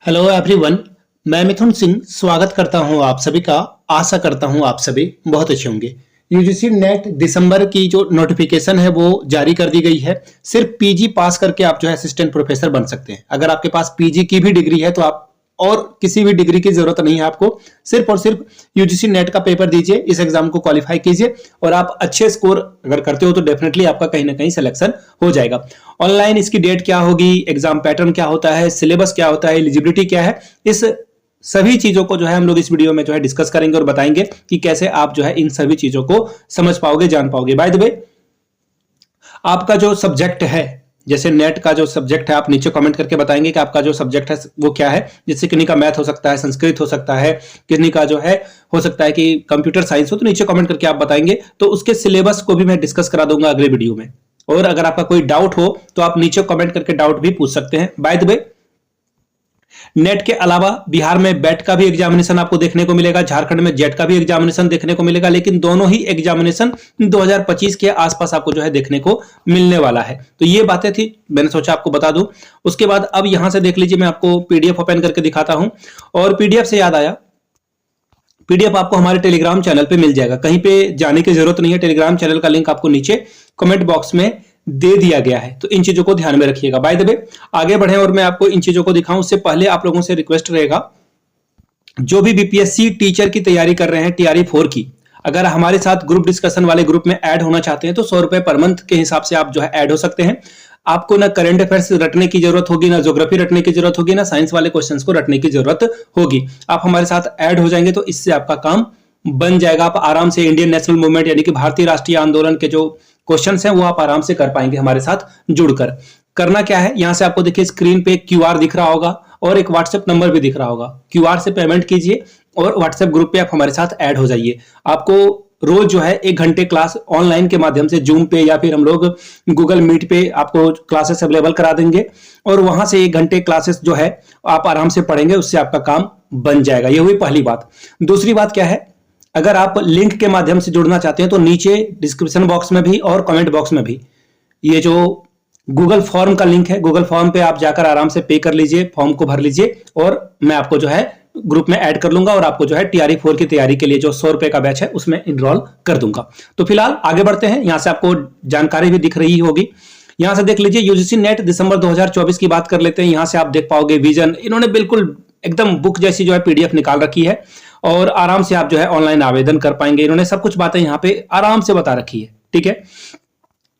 Hello everyone. मैं मिथुन सिंह स्वागत करता हूं आप सभी का। आशा करता हूं आप सभी बहुत अच्छे होंगे। यूजीसी नेट दिसंबर की जो नोटिफिकेशन है वो जारी कर दी गई है। सिर्फ पीजी पास करके आप जो है असिस्टेंट प्रोफेसर बन सकते हैं। अगर आपके पास पीजी की भी डिग्री है तो आप और किसी भी डिग्री की जरूरत नहीं है आपको। सिर्फ और सिर्फ यूजीसी नेट का पेपर दीजिए, इस एग्जाम को क्वालिफाई कीजिए और आप अच्छे स्कोर अगर करते हो तो डेफिनेटली आपका कहीं ना कहीं सिलेक्शन हो जाएगा। ऑनलाइन इसकी डेट क्या होगी, एग्जाम पैटर्न क्या होता है, सिलेबस क्या होता है, एलिजिबिलिटी क्या है, इस सभी चीजों को जो है हम लोग इस वीडियो में जो है डिस्कस करेंगे और बताएंगे कि कैसे आप जो है इन सभी चीजों को समझ पाओगे, जान पाओगे। बाय द वे, आपका जो सब्जेक्ट है, जैसे नेट का जो सब्जेक्ट है, आप नीचे कमेंट करके बताएंगे कि आपका जो सब्जेक्ट है वो क्या है। जैसे किन्हीं का मैथ हो सकता है, संस्कृत हो सकता है, किन्हीं का जो है हो सकता है कि कंप्यूटर साइंस हो, तो नीचे कमेंट करके आप बताएंगे तो उसके सिलेबस को भी मैं डिस्कस करा दूंगा अगले वीडियो में। और अगर आपका कोई डाउट हो तो आप नीचे कमेंट करके डाउट भी पूछ सकते हैं। बाय द वे, नेट के अलावा बिहार में बैट का भी एग्जामिनेशन आपको देखने को मिलेगा, झारखंड में जेट का भी एग्जामिनेशन देखने को मिलेगा, लेकिन दोनों ही एग्जामिनेशन 2025 के आसपास आपको जो है देखने को मिलने वाला है। तो ये बातें थी, मैंने सोचा आपको बता दूं। उसके बाद अब यहां से देख लीजिए, मैं आपको पीडीएफ ओपन करके दिखाता हूं। और पीडीएफ से याद आया, पीडीएफ आपको हमारे टेलीग्राम चैनल पे मिल जाएगा, कहीं पे जाने की जरूरत नहीं है। टेलीग्राम चैनल का लिंक आपको नीचे कमेंट बॉक्स में दे दिया गया है, तो इन चीजों को ध्यान में रखिएगा। बाय द वे, आगे बढ़े और मैं आपको इन चीजों को दिखाऊं उससे पहले आप लोगों से रिक्वेस्ट रहेगा, जो भी बीपीएससी टीचर की तैयारी कर रहे हैं टीआरई 4 की, अगर हमारे साथ ग्रुप डिस्कशन वाले ग्रुप में ऐड होना चाहते हैं तो 100 रुपए पर मंथ के हिसाब से आप जो है ऐड हो सकते हैं। आपको ना करंट अफेयर्स रटने की जरूरत होगी, ना ज्योग्राफी रटने की जरूरत होगी, ना साइंस वाले क्वेश्चंस को रटने की जरूरत होगी। आप हमारे साथ ऐड हो जाएंगे तो इससे आपका काम बन जाएगा। आप आराम से इंडियन नेशनल मूवमेंट यानी कि भारतीय राष्ट्रीय आंदोलन के जो क्वेश्चंस हैं वो आप आराम से कर पाएंगे हमारे साथ जुड़कर। करना क्या है, यहां से आपको देखिए स्क्रीन पे क्यूआर दिख रहा होगा और एक व्हाट्सएप नंबर भी दिख रहा होगा। क्यूआर से पेमेंट कीजिए और व्हाट्सएप ग्रुप पे आप हमारे साथ ऐड हो जाइए। आपको रोज जो है 1 घंटे क्लास ऑनलाइन के माध्यम से जूम पे या फिर हम लोग गूगल मीट पे आपको क्लासेस अवेलेबल करा देंगे और वहां से 1 घंटे क्लासेस जो है आप आराम से पढ़ेंगे, उससे आपका काम बन जाएगा। ये हुई पहली बात। दूसरी बात क्या है, अगर आप लिंक के माध्यम से जुड़ना चाहते हैं तो नीचे डिस्क्रिप्शन बॉक्स में भी और कमेंट बॉक्स में भी ये जो गूगल फॉर्म का लिंक है, गूगल फॉर्म पे आप जाकर आराम से पे कर लीजिए, फॉर्म को भर लीजिए और मैं आपको जो है ग्रुप में ऐड कर लूंगा और आपको जो है टीआरई 4 की तैयारी के लिए जो 100 रुपए का बैच है उसमें इनरोल कर दूंगा। तो फिलहाल आगे बढ़ते हैं। यहां से आपको जानकारी भी दिख रही होगी, यहां से देख लीजिए। यूजीसी नेट दिसंबर 2024 की बात कर लेते हैं। यहां से आप देख पाओगे विजन, इन्होंने बिल्कुल एकदम बुक जैसी जो है पीडीएफ निकाल रखी है और आराम से आप जो है ऑनलाइन आवेदन कर पाएंगे। इन्होंने सब कुछ बातें यहाँ पे आराम से बता रखी है, ठीक है।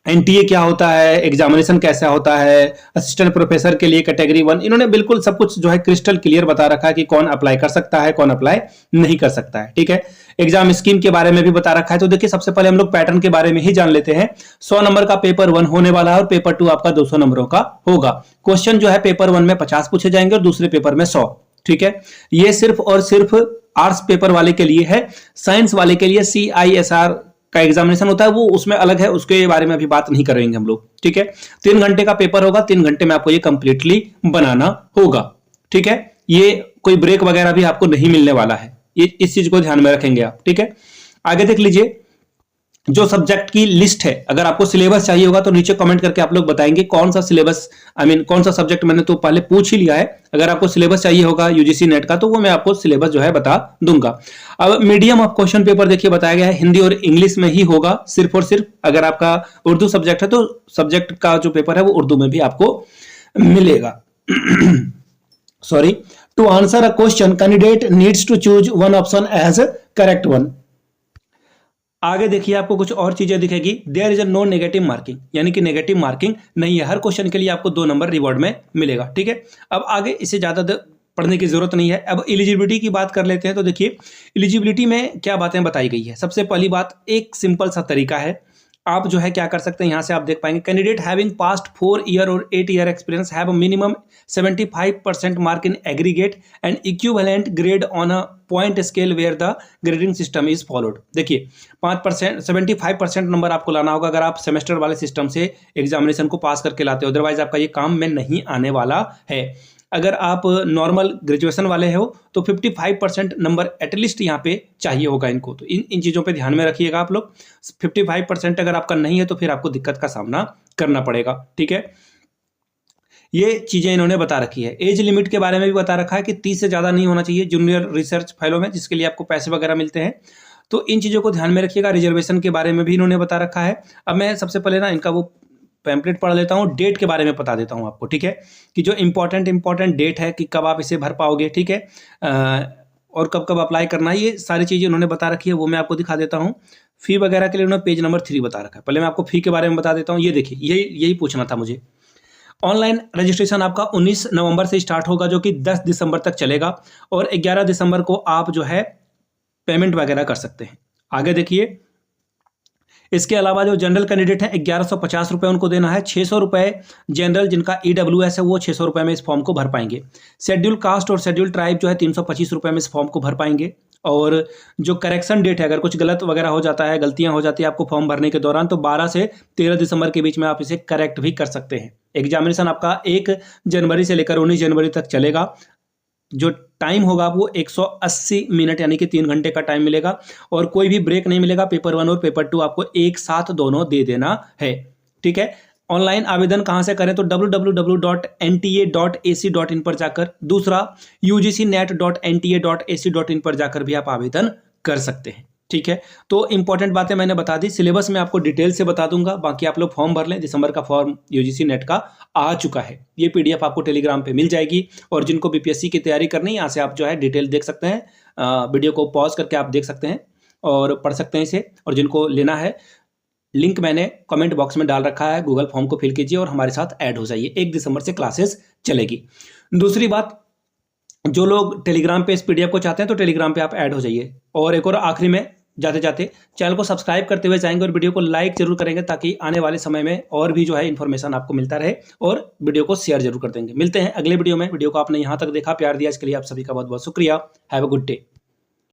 एनटीए क्या होता है, एग्जामिनेशन कैसा होता है, असिस्टेंट प्रोफेसर के लिए कैटेगरी 1, इन्होंने बिल्कुल सब कुछ जो है क्रिस्टल क्लियर बता रखा है कि कौन अप्लाई कर सकता है, कौन अप्लाई नहीं कर सकता है, ठीक है। एग्जाम स्कीम के बारे में भी बता रखा है। तो देखिए, सबसे पहले हम लोग पैटर्न के बारे में ही जान लेते हैं। 100 नंबर का पेपर 1 होने वाला है और पेपर 2 आपका 200 नंबरों का होगा। क्वेश्चन जो है पेपर 1 में 50 पूछे जाएंगे और दूसरे पेपर में 100, ठीक है। ये सिर्फ और सिर्फ आर्ट्स पेपर वाले के लिए है। साइंस वाले के लिए CISR का एग्जामिनेशन होता है, वो उसमें अलग है, उसके बारे में अभी बात नहीं करेंगे हम लोग, ठीक है। 3 घंटे का पेपर होगा, 3 घंटे में आपको ये कंप्लीटली बनाना होगा, ठीक है। ये कोई ब्रेक वगैरह भी आपको नहीं मिलने वाला है, ये इस चीज को ध्यान में रखेंगे आप, ठीक है। आगे देख लीजिए, जो सब्जेक्ट की लिस्ट है, अगर आपको सिलेबस चाहिए होगा तो नीचे कमेंट करके आप लोग बताएंगे कौन सा सिलेबस, कौन सा सब्जेक्ट। मैंने तो पहले पूछ ही लिया है। अगर आपको सिलेबस चाहिए होगा यूजीसी नेट का तो वो मैं आपको सिलेबस जो है बता दूंगा। अब मीडियम ऑफ क्वेश्चन पेपर देखिए बताया गया है, हिंदी और इंग्लिश में ही होगा सिर्फ और सिर्फ। अगर आपका उर्दू सब्जेक्ट है तो सब्जेक्ट का जो पेपर है वो उर्दू में भी आपको मिलेगा। Sorry, to answer a question candidate needs to choose one option as correct one. आगे देखिए, आपको कुछ और चीजें दिखेगी। There is a no negative marking, यानी कि नेगेटिव मार्किंग नहीं है। हर क्वेश्चन के लिए आपको 2 नंबर रिवॉर्ड में मिलेगा, ठीक है। अब आगे इससे ज्यादा पढ़ने की जरूरत नहीं है। अब एलिजिबिलिटी की बात कर लेते हैं। तो देखिए, एलिजिबिलिटी में क्या बातें बताई गई है। सबसे पहली बात, एक सिंपल सा तरीका है, आप जो है क्या कर सकते हैं, यहां से आप देख पाएंगे कैंडिडेट हैविंग पास्ट 4 ईयर और 8 year experience have minimum 75% mark in aggregate and equivalent grade on a point scale where the grading system is followed. देखिए, 5% 75% नंबर आपको लाना होगा अगर आप सेमेस्टर वाले सिस्टम से एग्जामिनेशन को पास करके लाते हो, अदरवाइज आपका ये काम में नहीं आने वाला है। अगर आप नॉर्मल ग्रेजुएशन वाले हो तो 55% नंबर एटलीस्ट यहाँ पे चाहिए होगा इनको। तो इन चीज़ों पे ध्यान में रखिएगा आप लोग। 55% अगर आपका नहीं है तो फिर आपको दिक्कत का सामना करना पड़ेगा, ठीक है। ये चीज़ें इन्होंने बता रखी है। एज लिमिट के बारे में भी बता रखा है कि 30 से ज़्यादा नहीं होना चाहिए जूनियर रिसर्च फेलो में, जिसके लिए आपको पैसे वगैरह मिलते हैं। तो इन चीज़ों को ध्यान में रखिएगा। रिजर्वेशन के बारे में भी इन्होंने बता रखा है। अब मैं सबसे पहले ना इनका वो पैम्पलेट पढ़ लेता हूँ, डेट के बारे में बता देता हूँ आपको, ठीक है, कि जो इंपॉर्टेंट डेट है कि कब आप इसे भर पाओगे, ठीक है, और कब कब अप्लाई करना है, ये सारी चीज़ें उन्होंने बता रखी है, वो मैं आपको दिखा देता हूँ। फ़ी वगैरह के लिए उन्होंने पेज नंबर 3 बता रखा है। पहले मैं आपको फ़ी के बारे में बता देता हूँ। ये देखिए, यही पूछना था मुझे। ऑनलाइन रजिस्ट्रेशन आपका 19 नवंबर से स्टार्ट होगा, जो कि 10 दिसंबर तक चलेगा, और 11 दिसंबर को आप जो है पेमेंट वगैरह कर सकते हैं। आगे देखिए, इसके अलावा जो जनरल कैंडिडेट है 1150 रुपये उनको देना है। 600 रुपये जनरल जिनका EWS है वो 600 रुपये में इस फॉर्म को भर पाएंगे। शेड्यूल कास्ट और शेड्यूल ट्राइब जो है 325 रुपये में इस फॉर्म को भर पाएंगे। और जो करेक्शन डेट है, अगर कुछ गलत वगैरह हो जाता है, गलतियां हो जाती है आपको फॉर्म भरने के दौरान, तो 12 से 13 दिसंबर के बीच में आप इसे करेक्ट भी कर सकते हैं। एग्जामिनेशन आपका 1 जनवरी से लेकर 19 जनवरी तक चलेगा। जो टाइम होगा वो 180 मिनट यानी कि 3 घंटे का टाइम मिलेगा, और कोई भी ब्रेक नहीं मिलेगा। पेपर 1 और पेपर 2 आपको एक साथ दोनों दे देना है, ठीक है। ऑनलाइन आवेदन कहाँ से करें, तो www.nta.ac.in पर जाकर, दूसरा ugcnet.nta.ac.in पर जाकर भी आप आवेदन कर सकते हैं, ठीक है। तो इंपॉर्टेंट बातें मैंने बता दी। सिलेबस में आपको डिटेल से बता दूंगा, बाकी आप लोग फॉर्म भर लें। दिसंबर का फॉर्म यूजीसी नेट का आ चुका है, ये पीडीएफ आपको टेलीग्राम पे मिल जाएगी। और जिनको बीपीएससी की तैयारी करनी है, यहाँ से आप जो है डिटेल देख सकते हैं, वीडियो को पॉज करके आप देख सकते हैं और पढ़ सकते हैं इसे। और जिनको लेना है, लिंक मैंने कमेंट बॉक्स में डाल रखा है, गूगल फॉर्म को फिल कीजिए और हमारे साथ ऐड हो जाइए। 1 दिसंबर से क्लासेस चलेगी। दूसरी बात, जो लोग टेलीग्राम पे इस पीडीएफ को चाहते हैं तो टेलीग्राम पे आप ऐड हो जाइए। और एक और आखिरी में जाते जाते चैनल को सब्सक्राइब करते हुए जाएंगे और वीडियो को लाइक जरूर करेंगे, ताकि आने वाले समय में और भी जो है इन्फॉर्मेशन आपको मिलता रहे, और वीडियो को शेयर जरूर कर देंगे। मिलते हैं अगले वीडियो में। वीडियो को आपने यहाँ तक देखा, प्यार दिया, इसके लिए आप सभी का बहुत बहुत शुक्रिया। Have a good day.